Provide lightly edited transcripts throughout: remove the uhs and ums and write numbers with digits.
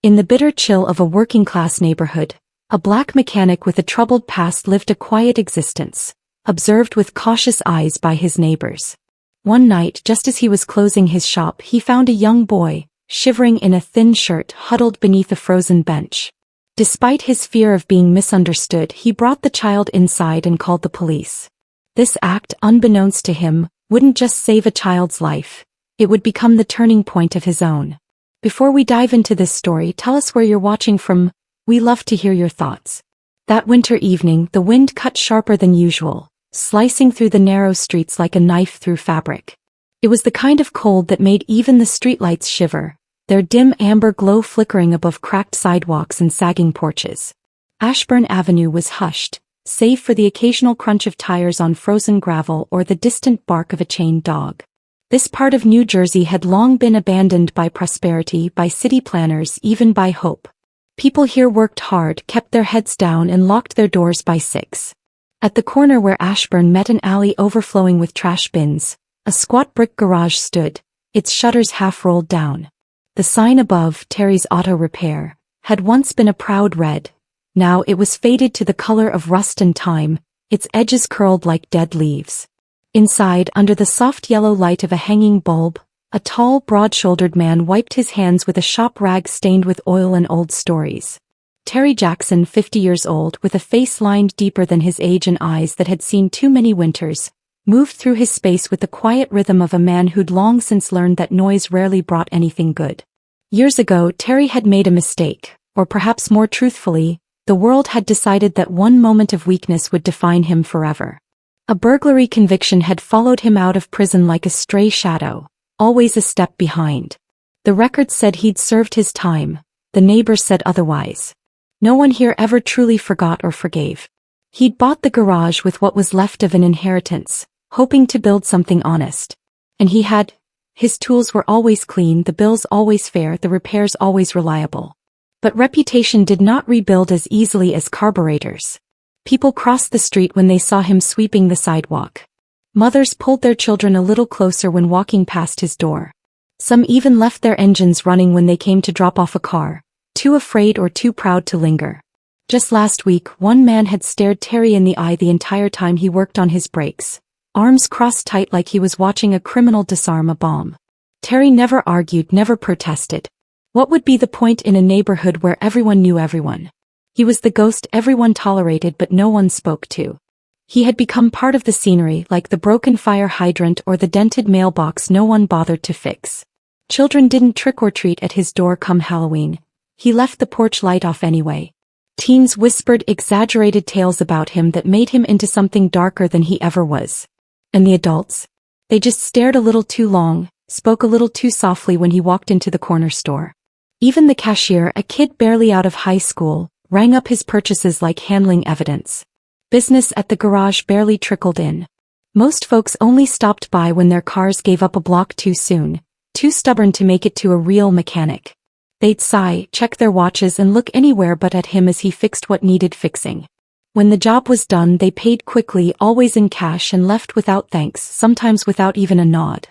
In the bitter chill of a working-class neighborhood, a black mechanic with a troubled past lived a quiet existence, observed with cautious eyes by his neighbors. One night, just as he was closing his shop, he found a young boy, shivering in a thin shirt, huddled beneath a frozen bench. Despite his fear of being misunderstood, he brought the child inside and called the police. This act, unbeknownst to him, wouldn't just save a child's life, it would become the turning point of his own. Before we dive into this story, tell us where you're watching from. We love to hear your thoughts. That winter evening, the wind cut sharper than usual, slicing through the narrow streets like a knife through fabric. It was the kind of cold that made even the streetlights shiver, their dim amber glow flickering above cracked sidewalks and sagging porches. Ashburn Avenue was hushed, save for the occasional crunch of tires on frozen gravel or the distant bark of a chained dog. This part of New Jersey had long been abandoned by prosperity, by city planners, even by hope. People here worked hard, kept their heads down, and locked their doors by 6. At the corner where Ashburn met an alley overflowing with trash bins, a squat brick garage stood, its shutters half rolled down. The sign above, Terry's Auto Repair, had once been a proud red. Now it was faded to the color of rust and time, its edges curled like dead leaves. Inside, under the soft yellow light of a hanging bulb, a tall, broad-shouldered man wiped his hands with a shop rag stained with oil and old stories. Terry Jackson, 50 years old, with a face lined deeper than his age and eyes that had seen too many winters, moved through his space with the quiet rhythm of a man who'd long since learned that noise rarely brought anything good. Years ago, Terry had made a mistake, or perhaps more truthfully, the world had decided that one moment of weakness would define him forever. A burglary conviction had followed him out of prison like a stray shadow, always a step behind. The record said he'd served his time, the neighbors said otherwise. No one here ever truly forgot or forgave. He'd bought the garage with what was left of an inheritance, hoping to build something honest. And he had. His tools were always clean, the bills always fair, the repairs always reliable. But reputation did not rebuild as easily as carburetors. People crossed the street when they saw him sweeping the sidewalk. Mothers pulled their children a little closer when walking past his door. Some even left their engines running when they came to drop off a car, too afraid or too proud to linger. Just last week, one man had stared Terry in the eye the entire time he worked on his brakes, arms crossed tight like he was watching a criminal disarm a bomb. Terry never argued, never protested. What would be the point in a neighborhood where everyone knew everyone? He was the ghost everyone tolerated but no one spoke to. He had become part of the scenery, like the broken fire hydrant or the dented mailbox no one bothered to fix. Children didn't trick-or-treat at his door come Halloween. He left the porch light off anyway. Teens whispered exaggerated tales about him that made him into something darker than he ever was. And the adults? They just stared a little too long, spoke a little too softly when he walked into the corner store. Even the cashier, a kid barely out of high school, rang up his purchases like handling evidence. Business at the garage barely trickled in. Most folks only stopped by when their cars gave up a block too soon, too stubborn to make it to a real mechanic. They'd sigh, check their watches and look anywhere but at him as he fixed what needed fixing. When the job was done, they paid quickly, always in cash, and left without thanks, sometimes without even a nod.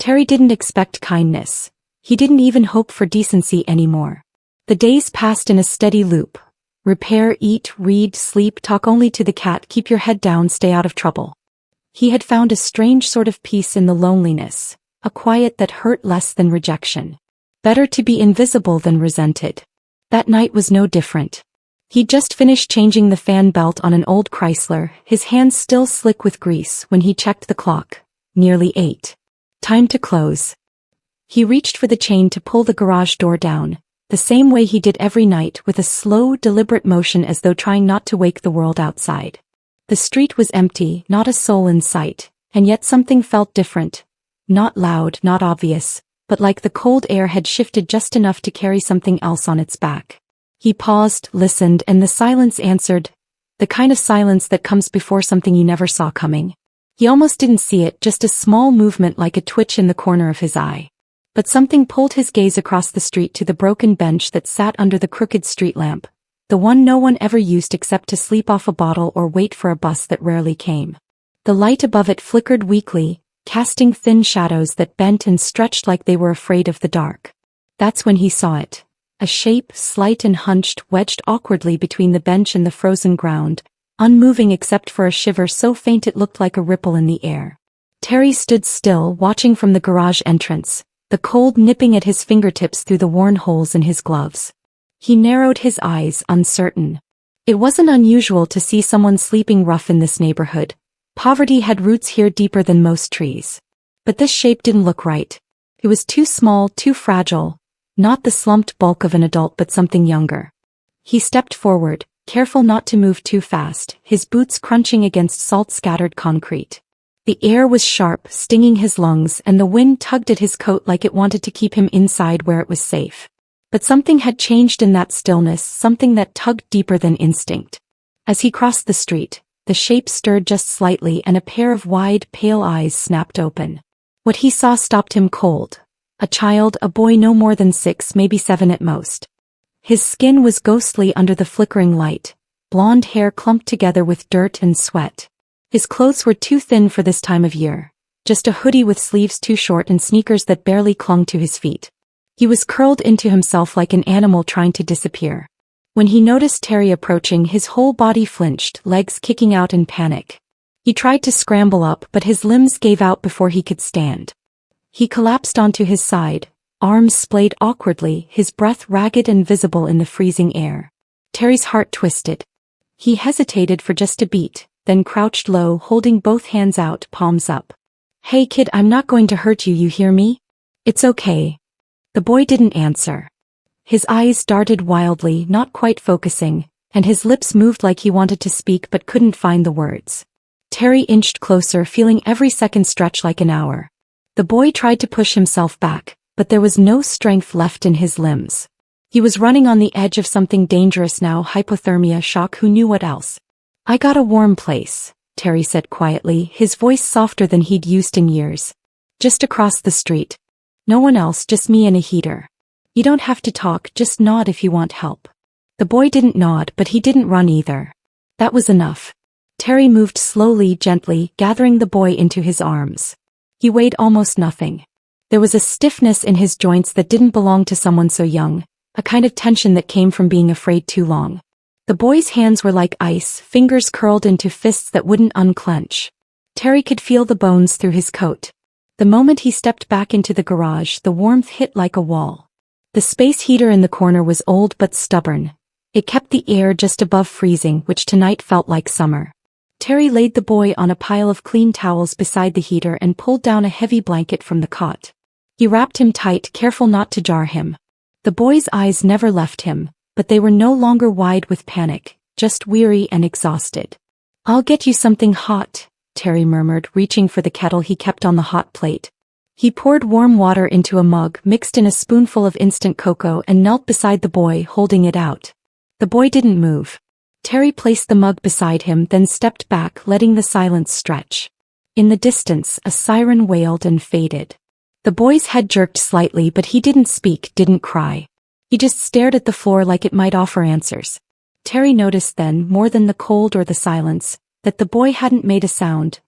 Terry didn't expect kindness. He didn't even hope for decency anymore. The days passed in a steady loop. Repair, eat, read, sleep, talk only to the cat, keep your head down, stay out of trouble. He had found a strange sort of peace in the loneliness, a quiet that hurt less than rejection. Better to be invisible than resented. That night was no different. He'd just finished changing the fan belt on an old Chrysler, his hands still slick with grease, when he checked the clock. Nearly 8. Time to close. He reached for the chain to pull the garage door down, the same way he did every night, with a slow, deliberate motion as though trying not to wake the world outside. The street was empty, not a soul in sight, and yet something felt different. Not loud, not obvious, but like the cold air had shifted just enough to carry something else on its back. He paused, listened, and the silence answered, the kind of silence that comes before something you never saw coming. He almost didn't see it, just a small movement like a twitch in the corner of his eye. But something pulled his gaze across the street to the broken bench that sat under the crooked street lamp, the one no one ever used except to sleep off a bottle or wait for a bus that rarely came. The light above it flickered weakly, casting thin shadows that bent and stretched like they were afraid of the dark. That's when he saw it. a shape, slight and hunched, wedged awkwardly between the bench and the frozen ground, unmoving except for a shiver so faint it looked like a ripple in the air. Terry stood still, watching from the garage entrance, the cold nipping at his fingertips through the worn holes in his gloves. He narrowed his eyes, uncertain. It wasn't unusual to see someone sleeping rough in this neighborhood. Poverty had roots here deeper than most trees. But this shape didn't look right. It was too small, too fragile, not the slumped bulk of an adult but something younger. He stepped forward, careful not to move too fast, his boots crunching against salt-scattered concrete. The air was sharp, stinging his lungs, and the wind tugged at his coat like it wanted to keep him inside where it was safe. But something had changed in that stillness, something that tugged deeper than instinct. As he crossed the street, the shape stirred just slightly and a pair of wide, pale eyes snapped open. What he saw stopped him cold. A child, a boy no more than 6, maybe 7 at most. His skin was ghostly under the flickering light, blonde hair clumped together with dirt and sweat. His clothes were too thin for this time of year, just a hoodie with sleeves too short and sneakers that barely clung to his feet. He was curled into himself like an animal trying to disappear. When he noticed Terry approaching, his whole body flinched, legs kicking out in panic. He tried to scramble up, but his limbs gave out before he could stand. He collapsed onto his side, arms splayed awkwardly, his breath ragged and visible in the freezing air. Terry's heart twisted. He hesitated for just a beat, then crouched low, holding both hands out, palms up. "Hey kid, I'm not going to hurt you, you hear me? It's okay." The boy didn't answer. His eyes darted wildly, not quite focusing, and his lips moved like he wanted to speak but couldn't find the words. Terry inched closer, feeling every second stretch like an hour. The boy tried to push himself back, but there was no strength left in his limbs. He was running on the edge of something dangerous now, hypothermia, shock, who knew what else. "I got a warm place," Terry said quietly, his voice softer than he'd used in years. "Just across the street. No one else, just me and a heater. You don't have to talk, just nod if you want help." The boy didn't nod, but he didn't run either. That was enough. Terry moved slowly, gently, gathering the boy into his arms. He weighed almost nothing. There was a stiffness in his joints that didn't belong to someone so young, a kind of tension that came from being afraid too long. The boy's hands were like ice, fingers curled into fists that wouldn't unclench. Terry could feel the bones through his coat. The moment he stepped back into the garage, the warmth hit like a wall. The space heater in the corner was old but stubborn. It kept the air just above freezing, which tonight felt like summer. Terry laid the boy on a pile of clean towels beside the heater and pulled down a heavy blanket from the cot. He wrapped him tight, careful not to jar him. The boy's eyes never left him, but they were no longer wide with panic, just weary and exhausted. "I'll get you something hot," Terry murmured, reaching for the kettle he kept on the hot plate. He poured warm water into a mug, mixed in a spoonful of instant cocoa, and knelt beside the boy, holding it out. The boy didn't move. Terry placed the mug beside him, then stepped back, letting the silence stretch. In the distance, a siren wailed and faded. The boy's head jerked slightly, but he didn't speak, didn't cry. He just stared at the floor like it might offer answers. Terry noticed then, more than the cold or the silence, that the boy hadn't made a sound.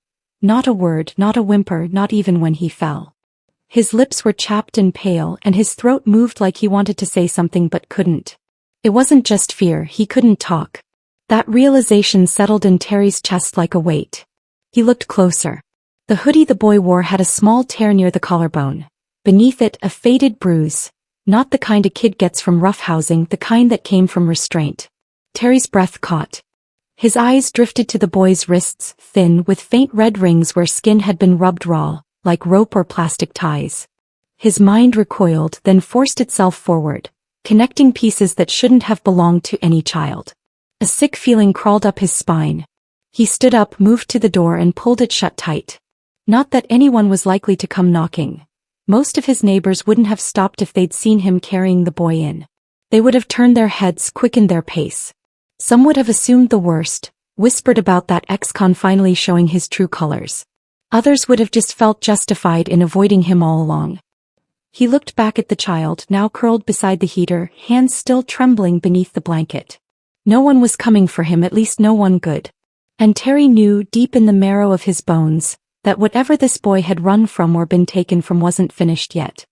Not a word, not a whimper, not even when he fell. His lips were chapped and pale, and his throat moved like he wanted to say something but couldn't. It wasn't just fear, he couldn't talk. That realization settled in Terry's chest like a weight. He looked closer. The hoodie the boy wore had a small tear near the collarbone. Beneath it, a faded bruise. Not the kind a kid gets from roughhousing, the kind that came from restraint. Terry's breath caught. His eyes drifted to the boy's wrists, thin, with faint red rings where skin had been rubbed raw, like rope or plastic ties. His mind recoiled, then forced itself forward, connecting pieces that shouldn't have belonged to any child. A sick feeling crawled up his spine. He stood up, moved to the door and pulled it shut tight. Not that anyone was likely to come knocking. Most of his neighbors wouldn't have stopped if they'd seen him carrying the boy in. They would have turned their heads, quickened their pace. Some would have assumed the worst, whispered about that ex-con finally showing his true colors. Others would have just felt justified in avoiding him all along. He looked back at the child, now curled beside the heater, hands still trembling beneath the blanket. No one was coming for him, at least no one good. And Terry knew, deep in the marrow of his bones, that whatever this boy had run from or been taken from wasn't finished yet.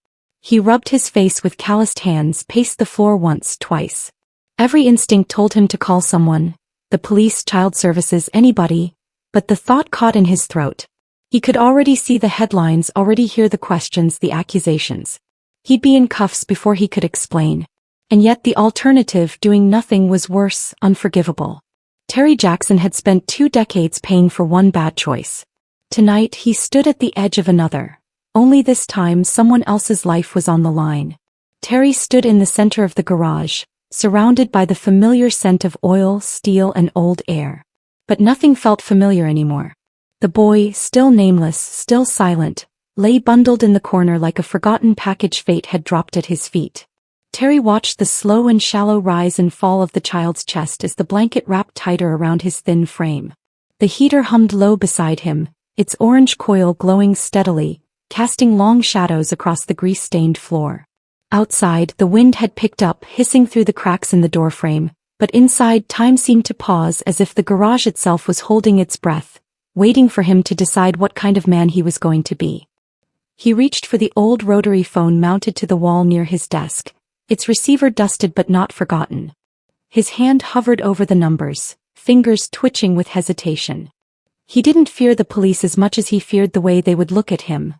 He rubbed his face with calloused hands, paced the floor once, twice. Every instinct told him to call someone, the police, child services, anybody, but the thought caught in his throat. He could already see the headlines, already hear the questions, the accusations. He'd be in cuffs before he could explain. And yet the alternative, doing nothing, was worse, unforgivable. Terry Jackson had spent 2 decades paying for one bad choice. Tonight he stood at the edge of another. Only this time someone else's life was on the line. Terry stood in the center of the garage, surrounded by the familiar scent of oil, steel, and old air. But nothing felt familiar anymore. The boy, still nameless, still silent, lay bundled in the corner like a forgotten package fate had dropped at his feet. Terry watched the slow and shallow rise and fall of the child's chest as the blanket wrapped tighter around his thin frame. The heater hummed low beside him, its orange coil glowing steadily, casting long shadows across the grease-stained floor. Outside, the wind had picked up, hissing through the cracks in the doorframe, but inside time seemed to pause as if the garage itself was holding its breath, waiting for him to decide what kind of man he was going to be. He reached for the old rotary phone mounted to the wall near his desk, its receiver dusted but not forgotten. His hand hovered over the numbers, fingers twitching with hesitation. He didn't fear the police as much as he feared the way they would look at him.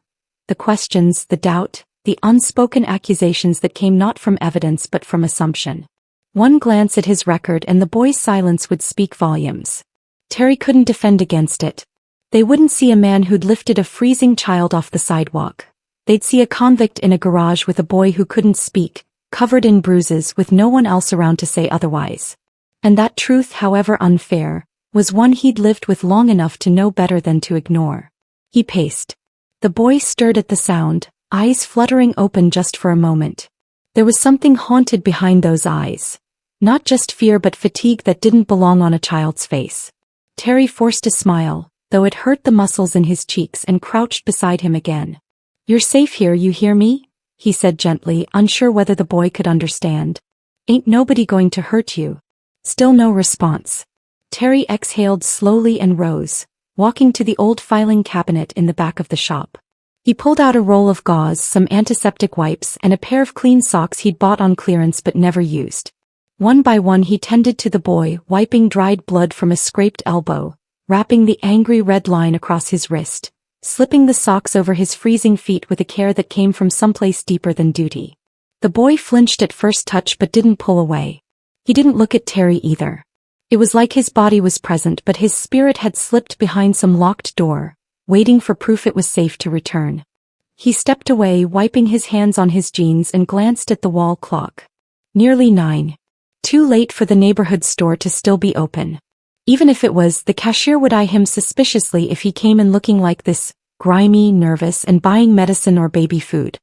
The questions, the doubt, the unspoken accusations that came not from evidence but from assumption. One glance at his record and the boy's silence would speak volumes. Terry couldn't defend against it. They wouldn't see a man who'd lifted a freezing child off the sidewalk. They'd see a convict in a garage with a boy who couldn't speak, covered in bruises with no one else around to say otherwise. And that truth, however unfair, was one he'd lived with long enough to know better than to ignore. He paced. The boy stirred at the sound, eyes fluttering open just for a moment. There was something haunted behind those eyes. Not just fear but fatigue that didn't belong on a child's face. Terry forced a smile, though it hurt the muscles in his cheeks, and crouched beside him again. "You're safe here, you hear me?" he said gently, unsure whether the boy could understand. "Ain't nobody going to hurt you." Still no response. Terry exhaled slowly and rose, walking to the old filing cabinet in the back of the shop. He pulled out a roll of gauze, some antiseptic wipes, and a pair of clean socks he'd bought on clearance but never used. One by one he tended to the boy, wiping dried blood from a scraped elbow, wrapping the angry red line across his wrist, slipping the socks over his freezing feet with a care that came from someplace deeper than duty. The boy flinched at first touch but didn't pull away. He didn't look at Terry either. It was like his body was present but his spirit had slipped behind some locked door, waiting for proof it was safe to return. He stepped away, wiping his hands on his jeans, and glanced at the wall clock. Nearly 9. Too late for the neighborhood store to still be open. Even if it was, the cashier would eye him suspiciously if he came in looking like this, grimy, nervous, and buying medicine or baby food.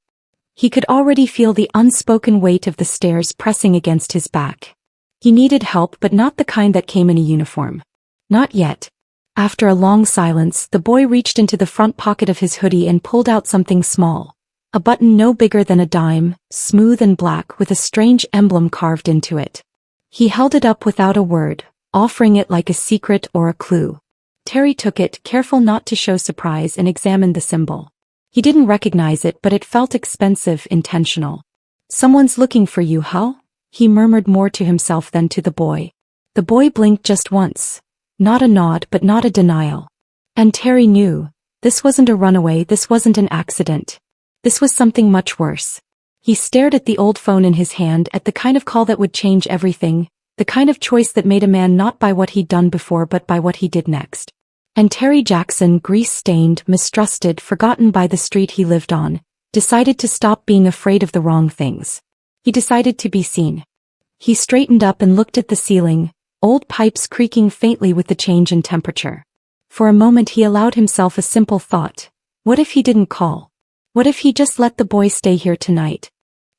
He could already feel the unspoken weight of the stairs pressing against his back. He needed help, but not the kind that came in a uniform. Not yet. After a long silence, the boy reached into the front pocket of his hoodie and pulled out something small. A button no bigger than a dime, smooth and black with a strange emblem carved into it. He held it up without a word, offering it like a secret or a clue. Terry took it, careful not to show surprise, and examined the symbol. He didn't recognize it, but it felt expensive, intentional. "Someone's looking for you, huh?" he murmured, more to himself than to the boy. The boy blinked just once. Not a nod, but not a denial. And Terry knew. This wasn't a runaway, this wasn't an accident. This was something much worse. He stared at the old phone in his hand, at the kind of call that would change everything, the kind of choice that made a man not by what he'd done before but by what he did next. And Terry Jackson, grease-stained, mistrusted, forgotten by the street he lived on, decided to stop being afraid of the wrong things. He decided to be seen. He straightened up and looked at the ceiling, old pipes creaking faintly with the change in temperature. For a moment he allowed himself a simple thought. What if he didn't call? What if he just let the boy stay here tonight?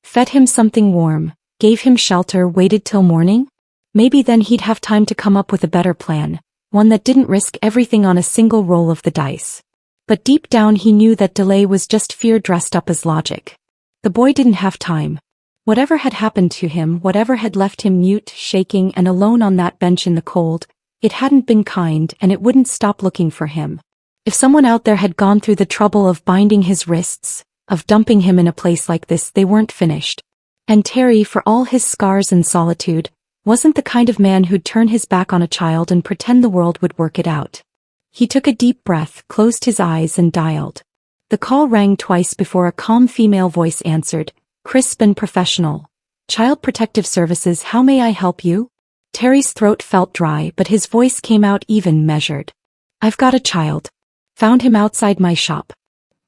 Fed him something warm, gave him shelter, waited till morning? Maybe then he'd have time to come up with a better plan, one that didn't risk everything on a single roll of the dice. But deep down he knew that delay was just fear dressed up as logic. The boy didn't have time. Whatever had happened to him, whatever had left him mute, shaking, and alone on that bench in the cold, it hadn't been kind, and it wouldn't stop looking for him. If someone out there had gone through the trouble of binding his wrists, of dumping him in a place like this. They weren't finished. And Terry, for all his scars and solitude, wasn't the kind of man who'd turn his back on a child and pretend the world would work it out. He took a deep breath, closed his eyes and dialed. The call rang twice before a calm female voice answered, crisp and professional. Child Protective Services, how may I help you? Terry's throat felt dry, but his voice came out even, measured. I've got a child. Found him outside my shop.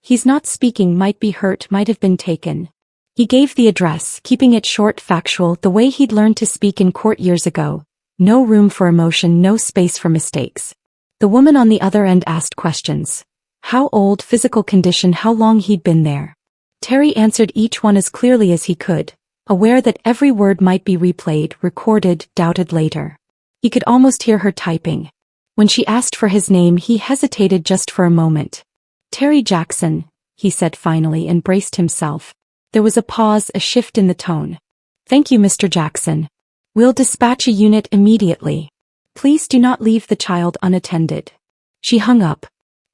He's not speaking, might be hurt, might have been taken. He gave the address, keeping it short, factual, the way he'd learned to speak in court years ago. No room for emotion, no space for mistakes. The woman on the other end asked questions. How old, physical condition, how long he'd been there. Terry answered each one as clearly as he could, aware that every word might be replayed, recorded, doubted later. He could almost hear her typing. When she asked for his name, he hesitated just for a moment. Terry Jackson, he said finally, and braced himself. There was a pause, a shift in the tone. Thank you, Mr. Jackson. We'll dispatch a unit immediately. Please do not leave the child unattended. She hung up.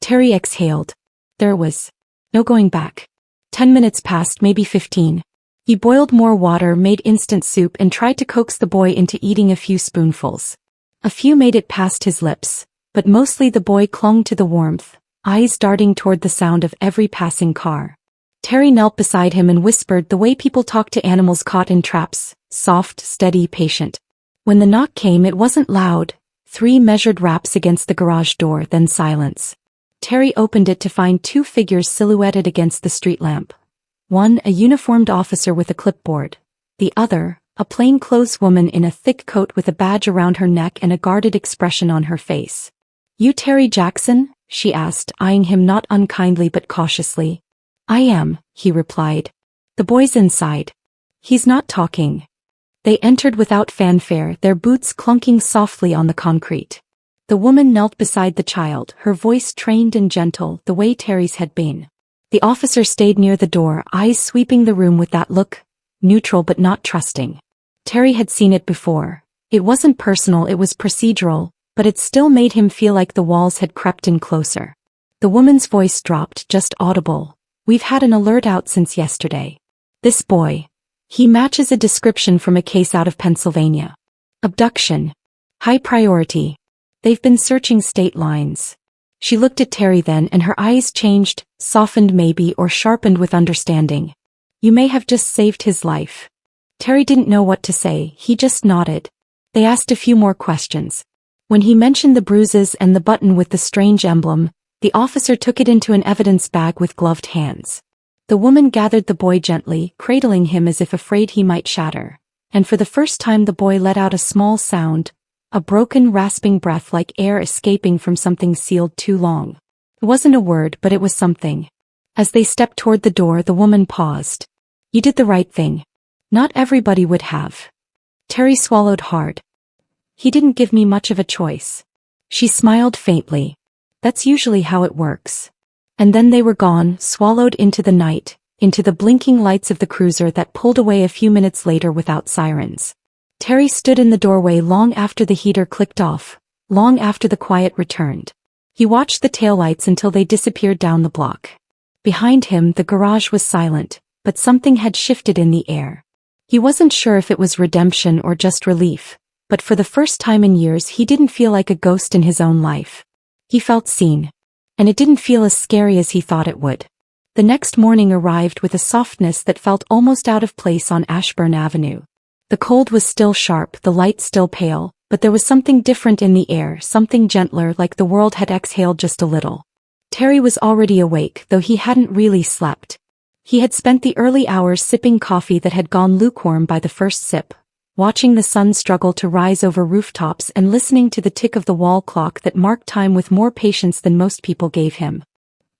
Terry exhaled. There was no going back. 10 minutes passed, maybe 15. He boiled more water, made instant soup, and tried to coax the boy into eating a few spoonfuls. A few made it past his lips, but mostly the boy clung to the warmth, eyes darting toward the sound of every passing car. Terry knelt beside him and whispered the way people talk to animals caught in traps, soft, steady, patient. When the knock came, it wasn't loud. 3 measured raps against the garage door, then silence. Terry opened it to find 2 figures silhouetted against the street lamp. One, a uniformed officer with a clipboard. The other, a plainclothes woman in a thick coat with a badge around her neck and a guarded expression on her face. You Terry Jackson? She asked, eyeing him not unkindly but cautiously. I am, he replied. The boy's inside. He's not talking. They entered without fanfare, their boots clunking softly on the concrete. The woman knelt beside the child, her voice trained and gentle, the way Terry's had been. The officer stayed near the door, eyes sweeping the room with that look, neutral but not trusting. Terry had seen it before. It wasn't personal, it was procedural, but it still made him feel like the walls had crept in closer. The woman's voice dropped, just audible. We've had an alert out since yesterday. This boy. He matches a description from a case out of Pennsylvania. Abduction. High priority. They've been searching state lines. She looked at Terry then, and her eyes changed, softened maybe, or sharpened with understanding. You may have just saved his life. Terry didn't know what to say, he just nodded. They asked a few more questions. When he mentioned the bruises and the button with the strange emblem, the officer took it into an evidence bag with gloved hands. The woman gathered the boy gently, cradling him as if afraid he might shatter. And for the first time the boy let out a small sound, a broken, rasping breath like air escaping from something sealed too long. It wasn't a word, but it was something. As they stepped toward the door, the woman paused. You did the right thing. Not everybody would have. Terry swallowed hard. He didn't give me much of a choice. She smiled faintly. That's usually how it works. And then they were gone, swallowed into the night, into the blinking lights of the cruiser that pulled away a few minutes later without sirens. Terry stood in the doorway long after the heater clicked off, long after the quiet returned. He watched the taillights until they disappeared down the block. Behind him, the garage was silent, but something had shifted in the air. He wasn't sure if it was redemption or just relief, but for the first time in years he didn't feel like a ghost in his own life. He felt seen. And it didn't feel as scary as he thought it would. The next morning arrived with a softness that felt almost out of place on Ashburn Avenue. The cold was still sharp, the light still pale, but there was something different in the air, something gentler, like the world had exhaled just a little. Terry was already awake, though he hadn't really slept. He had spent the early hours sipping coffee that had gone lukewarm by the first sip, watching the sun struggle to rise over rooftops and listening to the tick of the wall clock that marked time with more patience than most people gave him.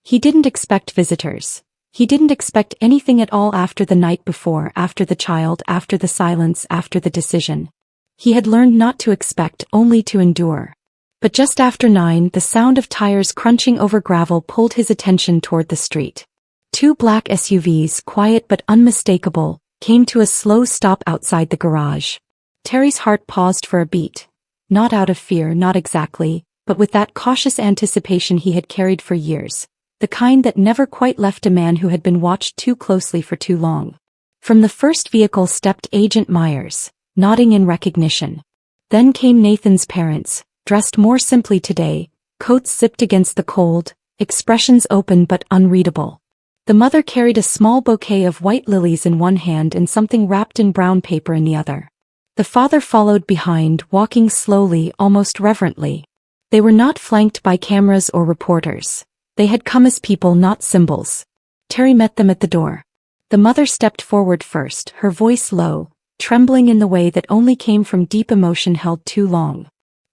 He didn't expect visitors. He didn't expect anything at all after the night before, after the child, after the silence, after the decision. He had learned not to expect, only to endure. But just after 9, the sound of tires crunching over gravel pulled his attention toward the street. 2 black SUVs, quiet but unmistakable, came to a slow stop outside the garage. Terry's heart paused for a beat. Not out of fear, not exactly, but with that cautious anticipation he had carried for years. the kind that never quite left a man who had been watched too closely for too long. From the first vehicle stepped Agent Myers, nodding in recognition. Then came Nathan's parents, dressed more simply today, coats zipped against the cold, expressions open but unreadable. The mother carried a small bouquet of white lilies in one hand and something wrapped in brown paper in the other. The father followed behind, walking slowly, almost reverently. They were not flanked by cameras or reporters. They had come as people, not symbols. Terry met them at the door. The mother stepped forward first, her voice low, trembling in the way that only came from deep emotion held too long.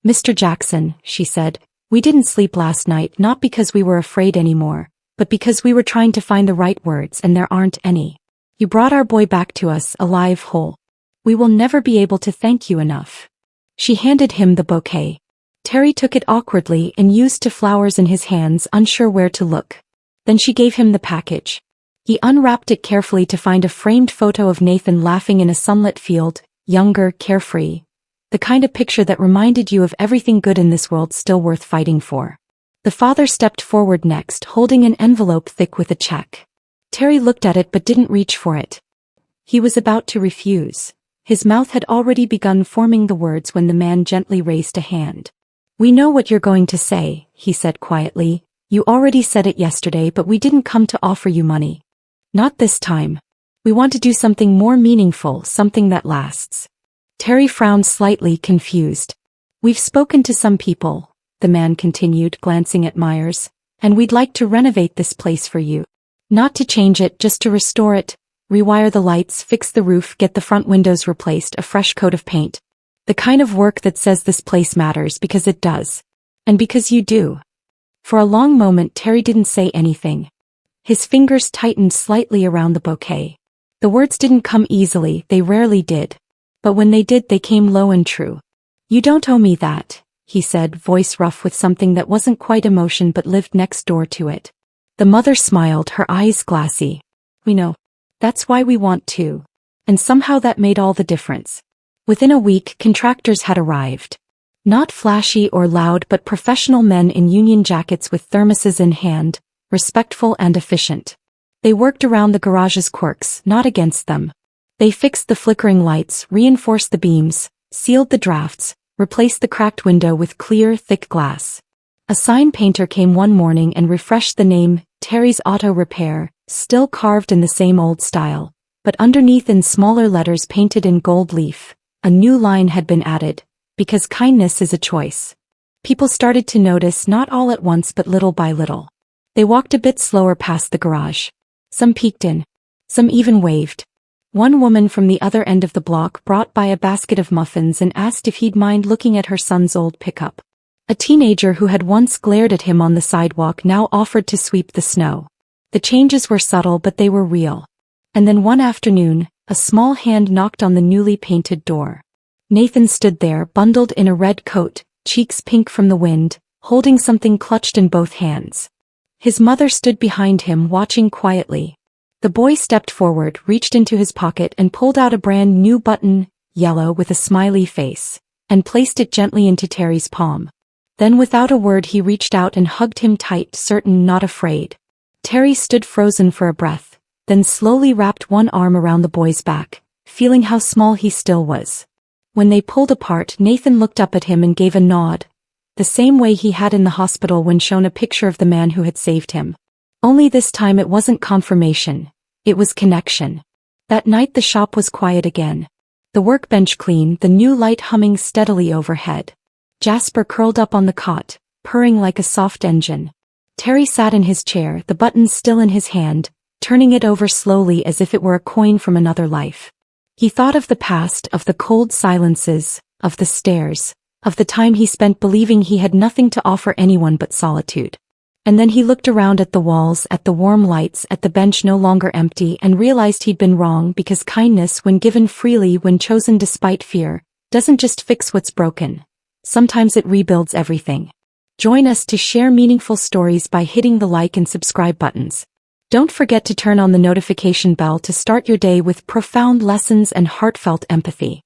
"Mr. Jackson," she said, "we didn't sleep last night not because we were afraid anymore, but because we were trying to find the right words and there aren't any. You brought our boy back to us, alive, whole. We will never be able to thank you enough." She handed him the bouquet. Terry took it awkwardly and used to flowers in his hands, unsure where to look. Then she gave him the package. He unwrapped it carefully to find a framed photo of Nathan laughing in a sunlit field, younger, carefree. The kind of picture that reminded you of everything good in this world still worth fighting for. The father stepped forward next, holding an envelope thick with a check. Terry looked at it but didn't reach for it. He was about to refuse. His mouth had already begun forming the words when the man gently raised a hand. "We know what you're going to say," he said quietly. "You already said it yesterday, but we didn't come to offer you money. Not this time. We want to do something more meaningful, something that lasts." Terry frowned slightly, confused. "We've spoken to some people," the man continued, glancing at Myers, "and we'd like to renovate this place for you. Not to change it, just to restore it, rewire the lights, fix the roof, get the front windows replaced, a fresh coat of paint. The kind of work that says this place matters because it does. And because you do." For a long moment Terry didn't say anything. His fingers tightened slightly around the bouquet. The words didn't come easily, they rarely did. But when they did, they came low and true. "You don't owe me that," he said, voice rough with something that wasn't quite emotion but lived next door to it. The mother smiled, her eyes glassy. "We know. That's why we want to." And somehow that made all the difference. Within a week, contractors had arrived. Not flashy or loud but professional men in union jackets with thermoses in hand, respectful and efficient. They worked around the garage's quirks, not against them. They fixed the flickering lights, reinforced the beams, sealed the drafts, replaced the cracked window with clear, thick glass. A sign painter came one morning and refreshed the name, Terry's Auto Repair, still carved in the same old style, but underneath in smaller letters painted in gold leaf, a new line had been added, because kindness is a choice. People started to notice, not all at once but little by little. They walked a bit slower past the garage. Some peeked in. Some even waved. One woman from the other end of the block brought by a basket of muffins and asked if he'd mind looking at her son's old pickup. A teenager who had once glared at him on the sidewalk now offered to sweep the snow. The changes were subtle but they were real. And then one afternoon, a small hand knocked on the newly painted door. Nathan stood there, bundled in a red coat, cheeks pink from the wind, holding something clutched in both hands. His mother stood behind him, watching quietly. The boy stepped forward, reached into his pocket and pulled out a brand new button, yellow with a smiley face, and placed it gently into Terry's palm. Then without a word he reached out and hugged him tight, certain, not afraid. Terry stood frozen for a breath, then slowly wrapped one arm around the boy's back, feeling how small he still was. When they pulled apart, Nathan looked up at him and gave a nod, the same way he had in the hospital when shown a picture of the man who had saved him. Only this time it wasn't confirmation, it was connection. That night the shop was quiet again. The workbench clean, the new light humming steadily overhead. Jasper curled up on the cot, purring like a soft engine. Terry sat in his chair, the button still in his hand, turning it over slowly as if it were a coin from another life. He thought of the past, of the cold silences, of the stares, of the time he spent believing he had nothing to offer anyone but solitude. And then he looked around at the walls, at the warm lights, at the bench no longer empty, and realized he'd been wrong because kindness, when given freely, when chosen despite fear, doesn't just fix what's broken. Sometimes it rebuilds everything. Join us to share meaningful stories by hitting the like and subscribe buttons. Don't forget to turn on the notification bell to start your day with profound lessons and heartfelt empathy.